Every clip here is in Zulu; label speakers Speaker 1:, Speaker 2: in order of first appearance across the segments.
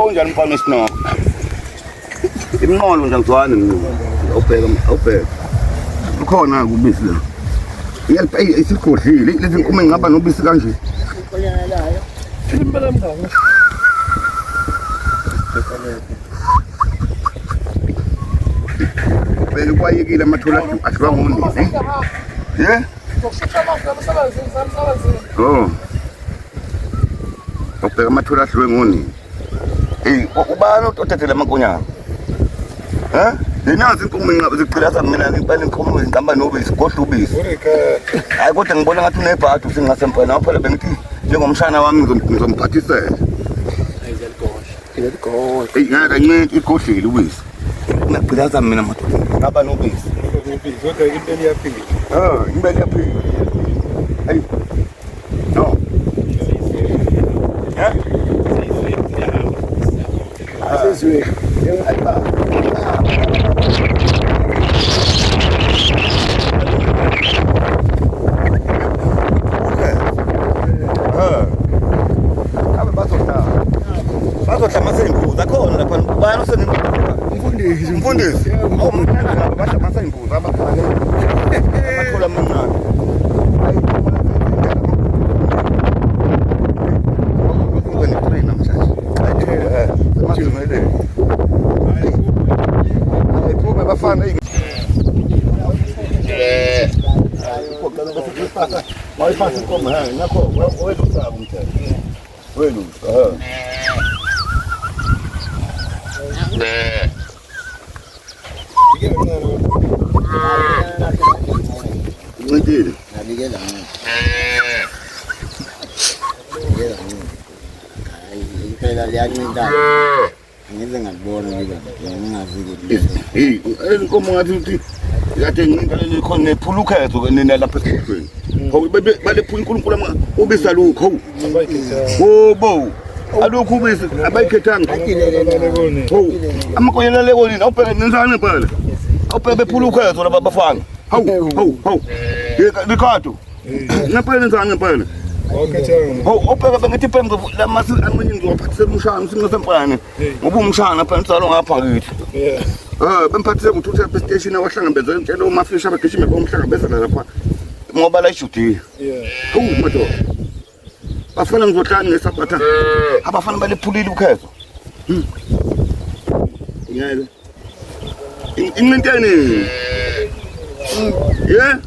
Speaker 1: unjani mfana wesinoko imnqolo nje ngizwane awubheka ukhona kubisi la ngiyalipay isikhodlile lezi nkume ngaba nobisi kanje
Speaker 2: impela mngaka
Speaker 1: bele kwayekile amathola ahlwa ngoni yeah oh ubheka amathola ahlwe ngoni ubani othathele amankonyana Ninazi inkomo ngizicilasa mina ngibale inkomo ngihamba nobisi kodwa ubisi hayi kodwa ngibona ngathi unebhadu singasempana lapha la bengithi njengomshana wami ngizomphathisela ngaka ncane igodlile ubisi ngicilasa mina madoda ngaba nobisi
Speaker 2: kodwa impela iyaphila
Speaker 1: impela iyaphila hayi no asizwe ayiba Mfundisi awumntana laba basha masayimbuzi abakhale abathola mncane hayi train namhlanje manje hayi phuma bafana mawuyiphatha inkomo nakho welusaka umthetho welusa Ngidile.
Speaker 3: Nabikela ngini. Hayi, impela liyancinta. Ngize ngakubona ngingaziki.
Speaker 1: Inkomo ngathi uthi kade ngingalele khona nephulukhetho nina lapha esikweni. Hawu balephula uNkulunkulu ubisa lokho. Bo. Alokhu ubisi abayikhethanga. Hawu amakonyela leko nini awubheke nenzane phela. Awubheke bephulukhetho laba bafana. Hawu. Ricardo. Ngempela nenzane ngempela. Awubheke bengithi pembe lamasi amanye ngizophathisela umshana singasempane. Ngoba umshana phela insalo ngapha kithi. Bemphathise ngithuthe lapha station awahlangabeza intshela umafisha abagijime bomhlangabeza lapha. Ngoba la iJudiya. Hawu madoda. Bafana ngizohlala ngesabatha. Abafana balephulile ukhetho. Ngiyele. Ininteni. Yeah.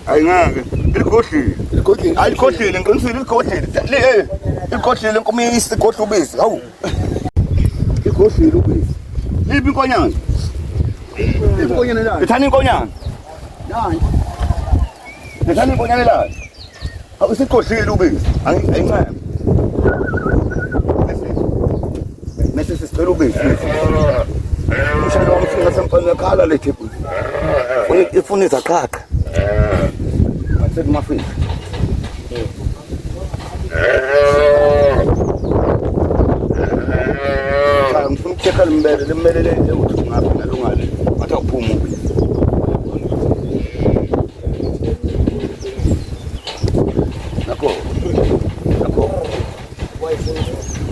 Speaker 1: Ayingake. Ilikhodlile ngiqinisile ilikhodlile. Ilikhodlile nkomisi igodla ubisi. Hawu. Igodlile ubisi. Libi inkonyana. Inkonyana la. Ithani inkonyana. Nani. Ithani inkonyana la. Hawu isikhodlile ubisi. Ayingake. Mese sicela ubisi. Umshana wami singasempana khala le table. Ifuna izakhakha. Mathi mafini. Ngifuna ukucheka limbelele ukuthi ngaphi nalungale. Ngathi awuphuma ubisi. Nakho.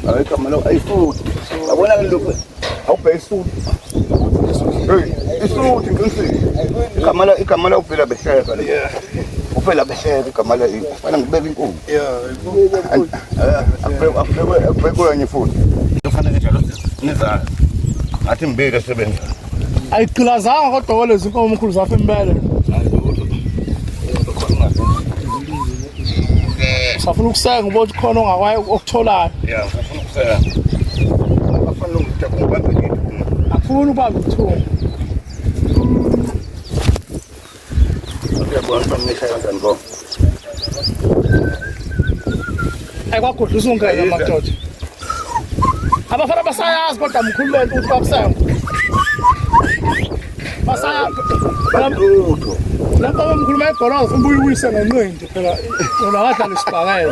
Speaker 1: Hayi kamala ayifuthi. Abona lokho. Awubheka isuthi. Isuthi ngiqinisile. Ikamala uphela behleka le. Uphela behleka ikamala ifana ngibeka inkulu. Akubekwe kanye futhi. Kufanele njalo niza athi mbeke sebenza.
Speaker 2: Ayicilazanga kodwa lezi inkomo omkhulu zafa imbele. Safuna ukusenga ukuthi khona ongakwayi ukutholayo.
Speaker 1: Yeah, ngifuna ukusenga. Abafana lokujabula ubambe into.
Speaker 2: Akufuni ubambe ithuba.
Speaker 1: Ngiyabona bameshaya kanjani.
Speaker 2: Ayikwagodlisa ungena madoda. Abafana basayazi kodwa mkhulu lento ukuthi bakusenga. Basayazi.
Speaker 1: Lutho.
Speaker 2: Lapha umkhuluma egoloza ubuyisa nenqindi phela yona wadlala isibhakela.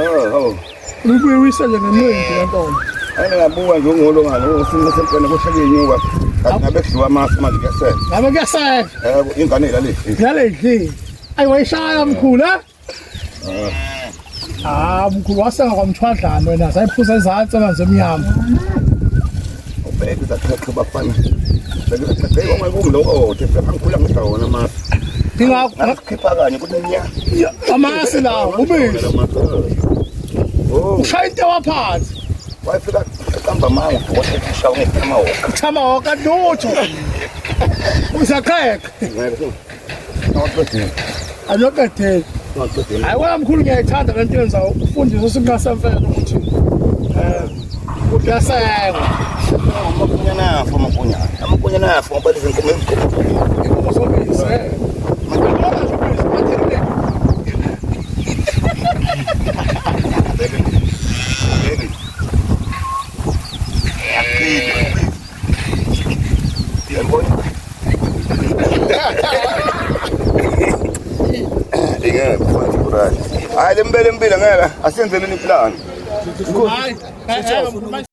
Speaker 2: Ubuyisa nje nenqindi lentombi.
Speaker 1: Ayingabuka nje ungolo ngalo usimo sempela kohlala inyuka. Ngabe kudliwa amasi manje kuyasenga.
Speaker 2: Ngabe kuyasenga.
Speaker 1: Ingane ilaleli.
Speaker 2: Yaledli. ayiwayishaya mkhulu mkhulu wasenga kwamthwadlana wena sayiphuza ezantsi amanzi emnyama
Speaker 1: ubheke zakhe bafana beke ongekungilo ngikhula ngidawona masi khipha kanye kuthi nya
Speaker 2: amasi lawo ubisi ushaya into waphansi
Speaker 1: wayefika ehamba mawo wathethisa ngekamawoka
Speaker 2: thamawoka lutho usaqheka anoqedela hayi wena mkhulu ngiyayithanda le nto yenzayo ufundisa usingasemfela ukuthi uyasekwa
Speaker 1: amakunyana afo ngabalize inkomo
Speaker 2: inkomo zobisi
Speaker 1: hayi lembele ngeke asenzeleni plan
Speaker 2: hayi